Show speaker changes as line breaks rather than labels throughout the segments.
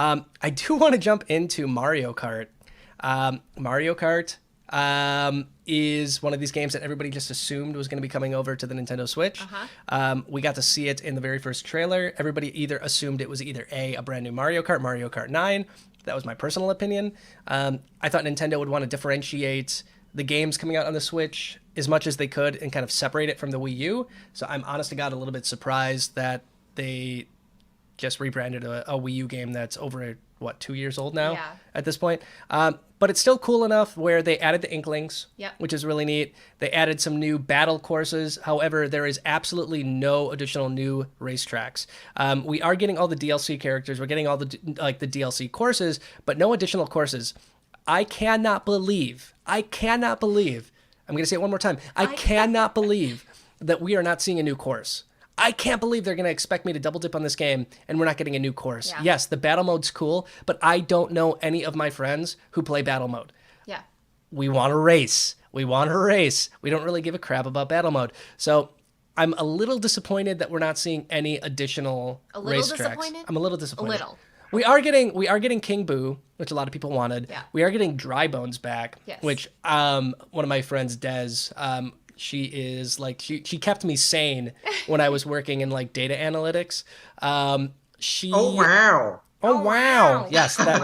I do want to jump into Mario Kart. Mario Kart is one of these games that everybody just assumed was going to be coming over to the Nintendo Switch. We got to see it in the very first trailer. Everybody either assumed it was either a brand new Mario Kart 9. That was my personal opinion. I thought Nintendo would want to differentiate the games coming out on the Switch as much as they could and kind of separate it from the Wii U. So I'm honest to God a little bit surprised that they just rebranded a Wii U game that's over, 2 years old now at this point. But it's still cool enough where they added the Inklings, which is really neat. They added some new battle courses. However, there is absolutely no additional new racetracks. We are getting all the DLC characters. We're getting all the DLC courses, but no additional courses. I cannot believe, I'm going to say it one more time. I cannot believe that we are not seeing a new course. I can't believe they're going to expect me to double dip on this game and we're not getting a new course. Yeah. Yes, the battle mode's cool, but I don't know any of my friends who play battle mode.
Yeah.
We want to race. We don't really give a crap about battle mode. So I'm a little disappointed that we're not seeing any additional racetracks. I'm a little disappointed.
A little.
We are getting King Boo, which a lot of people wanted. Yeah. We are getting Dry Bones back, which one of my friends, Des, she is like she kept me sane when I was working in like data analytics.
Oh wow.
Yes, that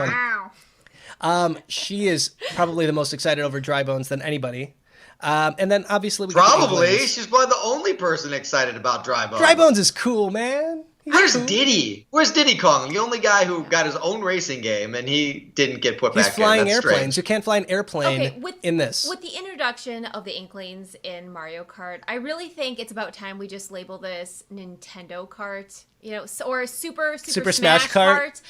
one. She is probably the most excited over Dry Bones than anybody. And then obviously
she's probably the only person excited about Dry Bones.
Dry Bones is cool, man.
Where's Diddy? Where's Diddy Kong? The only guy who got his own racing game and he didn't get put back in.
He's flying airplanes.
Strange.
You can't fly an airplane in this.
With the introduction of the Inklings in Mario Kart, I really think it's about time we just label this Nintendo Kart, or Super Smash Kart.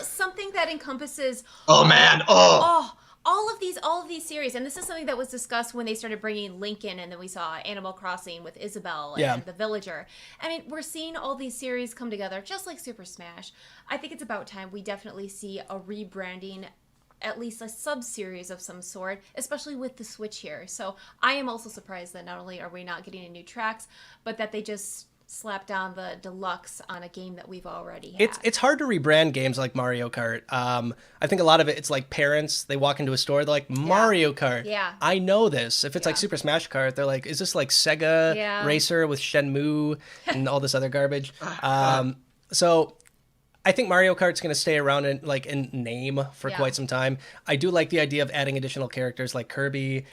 Something that encompasses all of these series. And this is something that was discussed when they started bringing Link in, and then we saw Animal Crossing with Isabelle and the Villager. I mean, we're seeing all these series come together just like Super Smash. I think it's about time we definitely see a rebranding, at least a sub-series of some sort, especially with the Switch here. So I am also surprised that not only are we not getting new tracks, but that they just slap down the deluxe on a game that we've already had.
It's hard to rebrand games like Mario Kart. I think a lot of it's like parents, they walk into a store, they're like, Mario Kart.
Yeah.
I know this. If it's like Super Smash Kart, they're like, is this like Sega Racer with Shenmue and all this other garbage? So I think Mario Kart's going to stay around in name for quite some time. I do like the idea of adding additional characters like Kirby.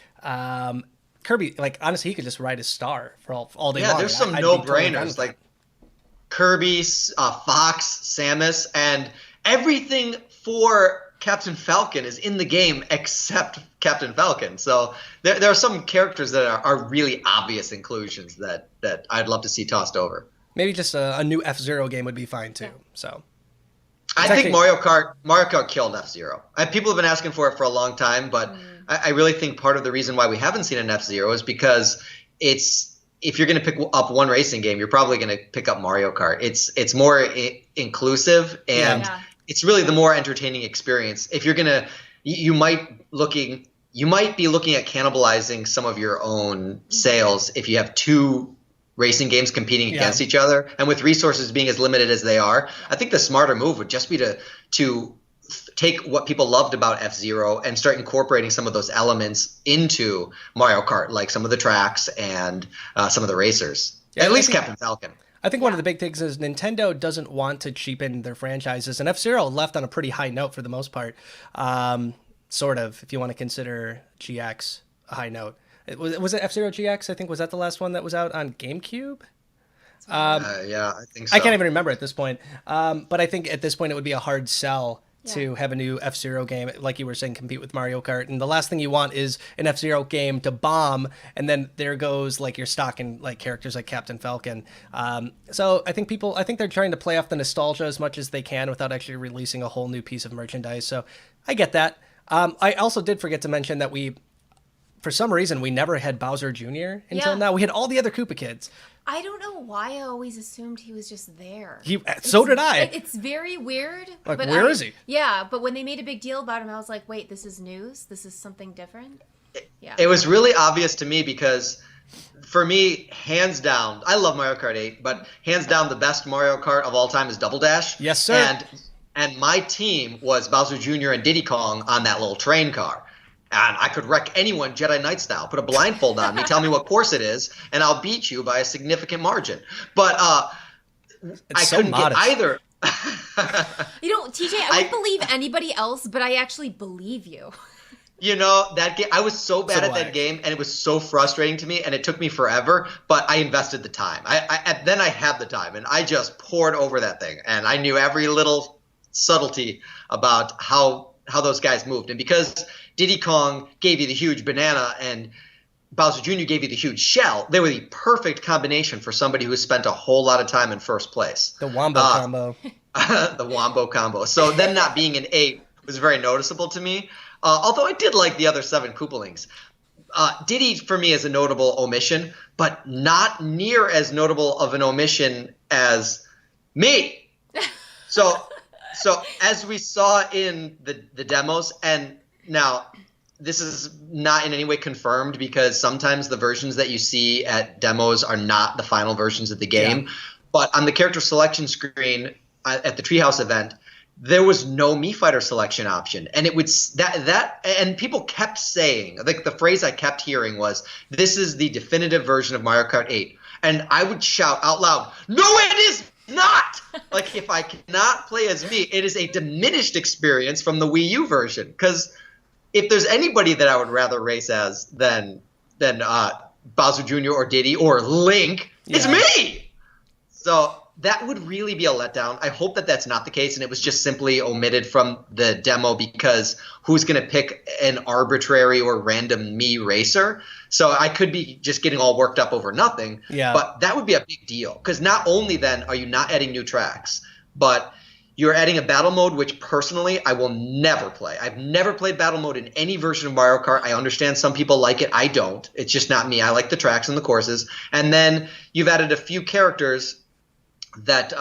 Kirby, like, honestly, he could just ride his star for all day long.
Yeah, there's some no-brainers, like Kirby, Fox, Samus, and everything for Captain Falcon is in the game except Captain Falcon. So there are some characters that are really obvious inclusions that I'd love to see tossed over.
Maybe just a new F-Zero game would be fine, too. So
I think Mario Kart killed F-Zero. People have been asking for it for a long time, but I really think part of the reason why we haven't seen an F-Zero is because if you're going to pick up one racing game, you're probably going to pick up Mario Kart. It's more inclusive and it's really the more entertaining experience. If you're going to, you might be looking at cannibalizing some of your own sales if you have two racing games competing against each other, and with resources being as limited as they are, I think the smarter move would just be to take what people loved about F-Zero and start incorporating some of those elements into Mario Kart, like some of the tracks and some of the racers. At least Captain Falcon.
I think one of the big things is Nintendo doesn't want to cheapen their franchises, and F-Zero left on a pretty high note for the most part. Sort of, if you want to consider GX a high note. Was it F-Zero GX? I think, was that the last one that was out on GameCube?
Yeah, I think so.
I can't even remember at this point. But I think at this point it would be a hard sell to have a new F-Zero game, like you were saying, compete with Mario Kart. And the last thing you want is an F-Zero game to bomb, and then there goes like your stock in like characters like Captain Falcon. So I think they're trying to play off the nostalgia as much as they can without actually releasing a whole new piece of merchandise. So I get that. I also did forget to mention that for some reason, we never had Bowser Jr. until now. We had all the other Koopa kids.
I don't know why I always assumed he was just there.
So did I.
It's very weird.
Like, where is he?
Yeah, but when they made a big deal about him, I was like, wait, this is news? This is something different? Yeah.
It was really obvious to me because, for me, hands down, I love Mario Kart 8, but hands down the best Mario Kart of all time is Double Dash.
Yes, sir.
And And my team was Bowser Jr. and Diddy Kong on that little train car. And I could wreck anyone Jedi Knight style. Put a blindfold on me, tell me what course it is, and I'll beat you by a significant margin. But I couldn't get either.
TJ, I wouldn't believe anybody else, but I actually believe you.
That game, I was so bad at that game, and it was so frustrating to me, and it took me forever, but I invested the time. Then I had the time, and I just poured over that thing, and I knew every little subtlety about how those guys moved. And because Diddy Kong gave you the huge banana and Bowser Jr. gave you the huge shell, they were the perfect combination for somebody who spent a whole lot of time in first place.
The Wombo combo.
The Wombo combo. So them not being an 8 was very noticeable to me. Although I did like the other 7 Koopalings. Diddy, for me, is a notable omission, but not near as notable of an omission as me. So as we saw in the demos, and now this is not in any way confirmed because sometimes the versions that you see at demos are not the final versions of the game. Yeah. But on the character selection screen at the Treehouse event, there was no Mii Fighter selection option. And it would and people kept saying, like the phrase I kept hearing was, this is the definitive version of Mario Kart 8. And I would shout out loud, no, it is not! Like, if I cannot play as Mii, it is a diminished experience from the Wii U version. Because if there's anybody that I would rather race as than Bowser Jr. or Diddy or Link, it's me! So that would really be a letdown. I hope that that's not the case, and it was just simply omitted from the demo because who's going to pick an arbitrary or random Mii racer? So I could be just getting all worked up over nothing, but that would be a big deal because not only then are you not adding new tracks, but you're adding a battle mode, which personally I will never play. I've never played battle mode in any version of Mario Kart. I understand some people like it. I don't. It's just not me. I like the tracks and the courses. And then you've added a few characters that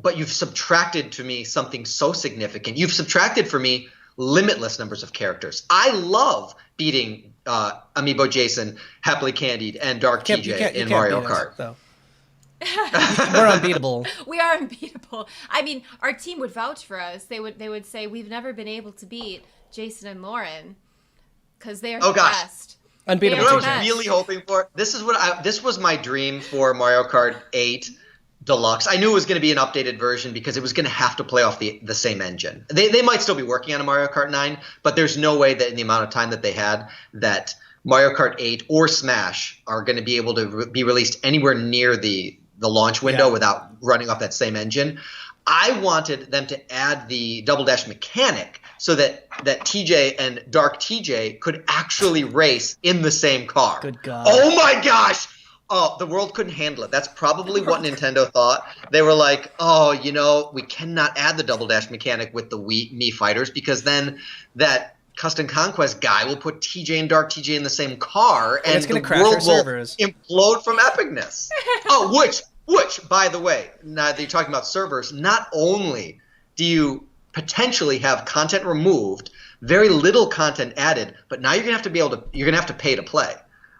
but you've subtracted to me something so significant. You've subtracted for me limitless numbers of characters. I love beating Amiibo Jason, Happily Candied, and Dark TJ in Mario Kart.
Though. We're unbeatable.
We are unbeatable. I mean, our team would vouch for us. They would say we've never been able to beat Jason and Lauren because they are the best.
Unbeatable.
You know what I was really hoping for? This was my dream for Mario Kart 8 Deluxe. I knew it was going to be an updated version because it was going to have to play off the same engine. They might still be working on a Mario Kart 9, but there's no way that in the amount of time that they had that Mario Kart 8 or Smash are going to be able to be released anywhere near the launch window without running off that same engine. I wanted them to add the Double Dash mechanic so that TJ and Dark TJ could actually race in the same car.
Good God.
Oh my gosh! Oh, the world couldn't handle it. That's probably what Nintendo thought. They were like, we cannot add the Double Dash mechanic with the Mii Fighters because then that Custom Conquest guy will put TJ and Dark TJ in the same car and
it's
the
crash
world
our servers.
Will implode from epicness. Which, by the way, now that you're talking about servers, not only do you potentially have content removed, very little content added, but now you're gonna have to pay to play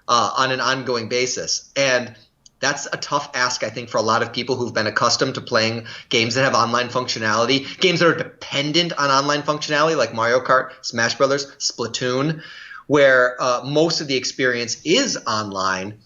on an ongoing basis, and that's a tough ask, I think, for a lot of people who've been accustomed to playing games that have online functionality, games that are dependent on online functionality, like Mario Kart, Smash Brothers, Splatoon, where most of the experience is online.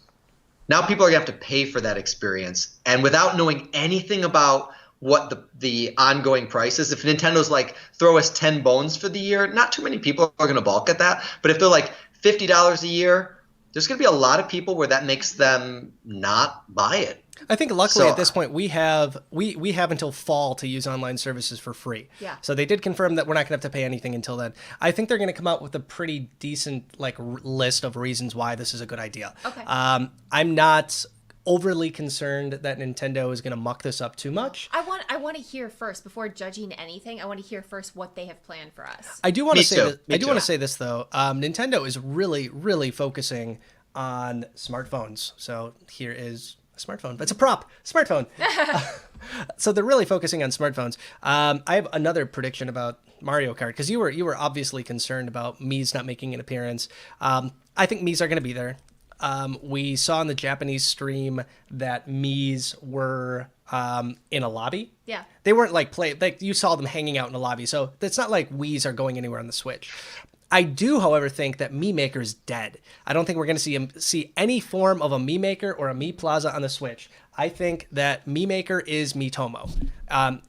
Now people are going to have to pay for that experience. And without knowing anything about what the ongoing price is, if Nintendo's like, throw us 10 bones for the year, not too many people are going to balk at that. But if they're like $50 a year, there's going to be a lot of people where that makes them not buy it.
I think luckily at this point we have until fall to use online services for free.
Yeah.
So they did confirm that we're not going to have to pay anything until then. I think they're going to come out with a pretty decent list of reasons why this is a good idea.
Okay.
I'm not overly concerned that Nintendo is going to muck this up too much.
I want to hear first before judging anything. I want to hear first what they have planned for us.
I do want to say this though. Nintendo is really, really focusing on smartphones. So here is a smartphone. It's a prop. Smartphone. So they're really focusing on smartphones. I have another prediction about Mario Kart because you were obviously concerned about Mii's not making an appearance. I think Mii's are going to be there. we saw in the Japanese stream that Mii's were in a lobby.
Yeah.
They weren't like you saw them hanging out in a lobby. So it's not like Wii's are going anywhere on the Switch. I do, however, think that Mii Maker is dead. I don't think we're going to see any form of a Mii Maker or a Mii Plaza on the Switch. I think that Mii Maker is Miitomo.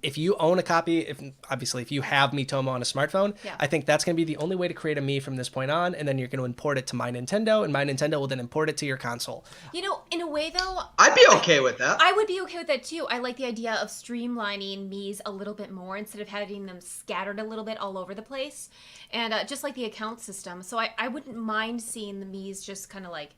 If you own a copy, if you have Miitomo on a smartphone, I think that's going to be the only way to create a Mii from this point on, and then you're going to import it to My Nintendo, and My Nintendo will then import it to your console.
You know, in a way, though...
I'd be okay with that.
I would be okay with that, too. I like the idea of streamlining Mii's a little bit more instead of having them scattered a little bit all over the place. And just like the account system. So I wouldn't mind seeing the Mii's just kind of like...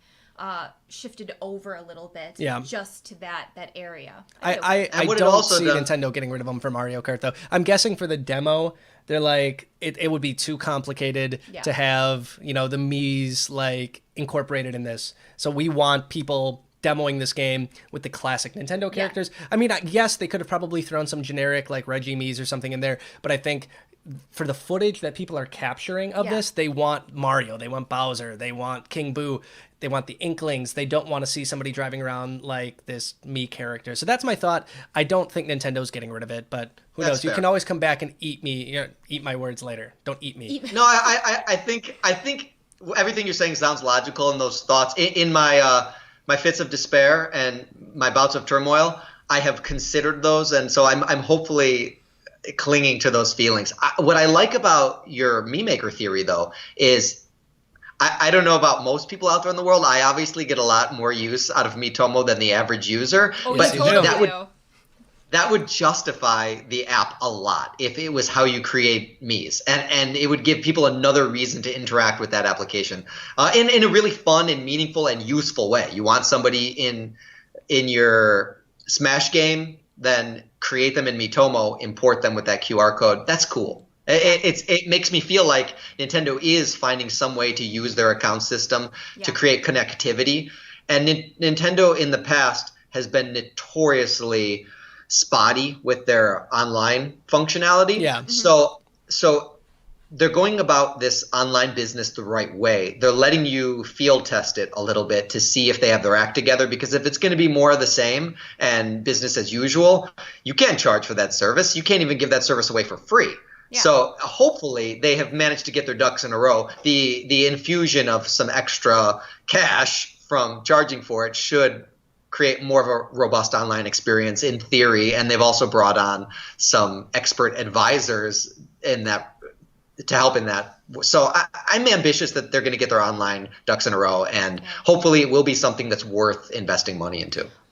shifted over a little bit, just to that area.
I don't see Nintendo getting rid of them for Mario Kart, though. I'm guessing for the demo, they're like, it would be too complicated to have, the Mii's like incorporated in this. So we want people demoing this game with the classic Nintendo characters. I mean, yes, they could have probably thrown some generic like Reggie Mii's or something in there, but I think for the footage that people are capturing of this, they want Mario, they want Bowser, they want King Boo, they want the Inklings. They don't want to see somebody driving around like this Mii character. So that's my thought. I don't think Nintendo's getting rid of it, but who knows? Fair. You can always come back and eat me, eat my words later. Don't eat me.
No, I think everything you're saying sounds logical, and those thoughts in my my fits of despair and my bouts of turmoil, I have considered those, and so I'm hopefully clinging to those feelings. What I like about your Mii Maker theory, though, is I don't know about most people out there in the world. I obviously get a lot more use out of Miitomo than the average user, but that would justify the app a lot if it was how you create Mii's, and it would give people another reason to interact with that application in a really fun and meaningful and useful way. You want somebody in your Smash game, then create them in Miitomo, import them with that QR code. That's cool. It makes me feel like Nintendo is finding some way to use their account system to create connectivity. And Nintendo in the past has been notoriously spotty with their online functionality.
Yeah.
So they're going about this online business the right way. They're letting you field test it a little bit to see if they have their act together, because if it's going to be more of the same and business as usual, you can't charge for that service. You can't even give that service away for free. Yeah. So hopefully they have managed to get their ducks in a row. The infusion of some extra cash from charging for it should create more of a robust online experience in theory. And they've also brought on some expert advisors in that to help in that. So I'm ambitious that they're going to get their online ducks in a row, and hopefully it will be something that's worth investing money into.